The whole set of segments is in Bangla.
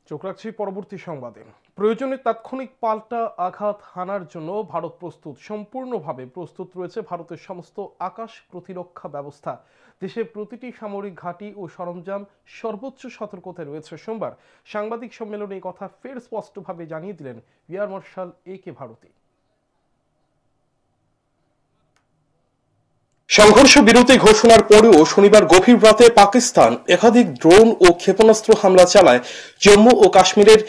চোখ রাখছি পরবর্তী সংবাদে। প্রয়োজনে তাৎক্ষণিক পাল্টা আঘাত হানার জন্য ভারত প্রস্তুত, সম্পূর্ণভাবে প্রস্তুত রয়েছে ভারতের সমস্ত আকাশ প্রতিরক্ষা ব্যবস্থা। দেশের প্রতিটি সামরিক ঘাঁটি ও সরঞ্জাম সর্বোচ্চ সতর্কতায় রয়েছে। সোমবার সাংবাদিক সম্মেলনে এই কথা ফের স্পষ্টভাবে জানিয়ে দিলেন এয়ার মার্শাল এ.কে. ভারতী। সংঘর্ষ বিরতি ঘোষণার পরেও শনিবার গভীর রাতে পাকিস্তান একাধিক ড্রোন ও ক্ষেপণাস্ত্র হামলা চালায় জম্মু ও কাশ্মীরের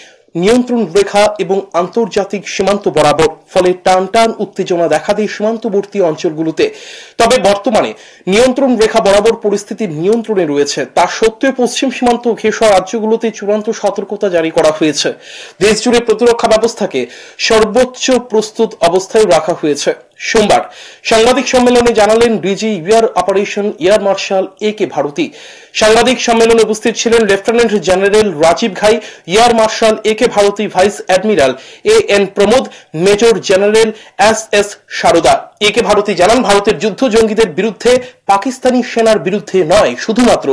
নিয়ন্ত্রণ রেখা এবং আন্তর্জাতিক সীমান্ত বরাবর। ফলে টান টান উত্তেজনা দেখা দেয় সীমান্তবর্তী অঞ্চলগুলোতে। তবে বর্তমানে নিয়ন্ত্রণ রেখা বরাবর পরিস্থিতি নিয়ন্ত্রণে রয়েছে। তা সত্ত্বেও পশ্চিম সীমান্ত ঘেঁষা রাজ্যগুলোতে চূড়ান্ত সতর্কতা জারি করা হয়েছে। দেশজুড়ে প্রতিরক্ষা ব্যবস্থাকে সর্বোচ্চ প্রস্তুত অবস্থায় রাখা হয়েছে। সোমবার সাংবাদিক সম্মেলনে জানালেন DG air operation air marshal A K. Bharti. সাংবাদিক সম্মেলনে উপস্থিত ছিলেন lieutenant general Rajiv Ghai, air marshal A K. Bharti, vice admiral A N. Pramod, major general S S. Sarda. A K. Bharti জানান, ভারতের যুদ্ধ জঙ্গিদের বিরুদ্ধে পাকিস্তানি সেনার বিরুদ্ধে নয়, শুধুমাত্র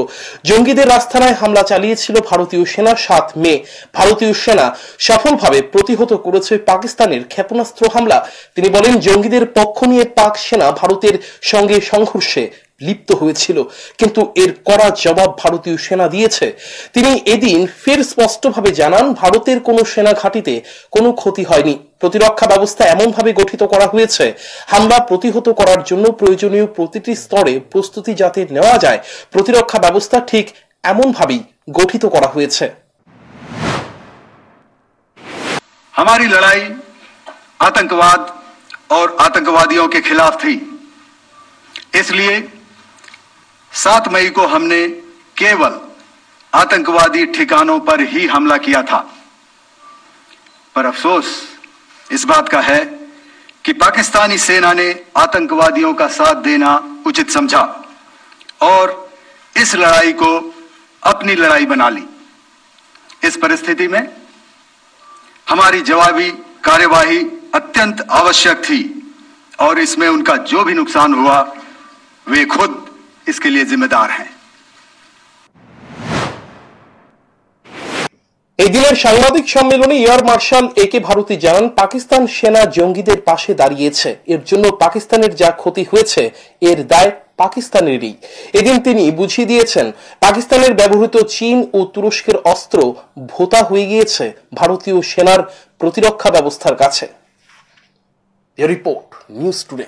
জঙ্গিদের আস্তানায় হামলা চালিয়েছিল ভারতীয় সেনা 7 মে। ভারতীয় সেনা সফলভাবে প্রতিহত করেছে পাকিস্তানের ক্ষেপণাস্ত্র হামলা। তিনি বলেন, জঙ্গিদের পক্ষ নিয়ে পাক সেনা ভারতের সঙ্গে সংঘর্ষে লিপ্ত হয়েছিল, কিন্তু এর কড়া জবাব ভারতীয় সেনা দিয়েছে। তিনি এদিন ফের স্পষ্টভাবে জানান, ভারতের কোনো সেনা ঘাঁটিতে কোনো ক্ষতি হয়নি। প্রতিরক্ষা ব্যবস্থা এমনভাবে গঠিত করা হয়েছে, হামলা প্রতিহত করার জন্য প্রয়োজনীয় প্রতিটি স্তরে প্রস্তুতি যাতে নেওয়া যায়, প্রতিরক্ষা ব্যবস্থা ঠিক এমনভাবেই গঠিত করা হয়েছে। हमारी लड़ाई आतंकवाद और आतंकवादियों के खिलाफ थी। इसलिए 7 मई को हमने केवल आतंकवादी ठिकानों पर ही हमला किया था। पर अफसोस इस बात का है कि पाकिस्तानी सेना ने आतंकवादियों का साथ देना उचित समझा और इस लड़ाई को अपनी लड़ाई बना ली। इस परिस्थिति में हमारी जवाबी कार्यवाही अत्यंत आवश्यक थी और इसमें उनका जो भी नुकसान हुआ वे खुद इसके लिए जिम्मेदार हैं। এই দিনের সাংবাদিক সম্মেলনে এয়ার মার্শাল এ.কে. ভারতী জানান, পাকিস্তান সেনা জঙ্গিদের পাশে দাঁড়িয়েছে। এর জন্য পাকিস্তানের যা ক্ষতি হয়েছে এর দায় পাকিস্তানেরই। এদিন তিনি বুঝিয়ে দিয়েছেন, পাকিস্তানের ব্যবহৃত চীন ও তুরস্কের অস্ত্র ভোতা হয়ে গিয়েছে ভারতীয় সেনার প্রতিরক্ষা ব্যবস্থার কাছে। Report news today.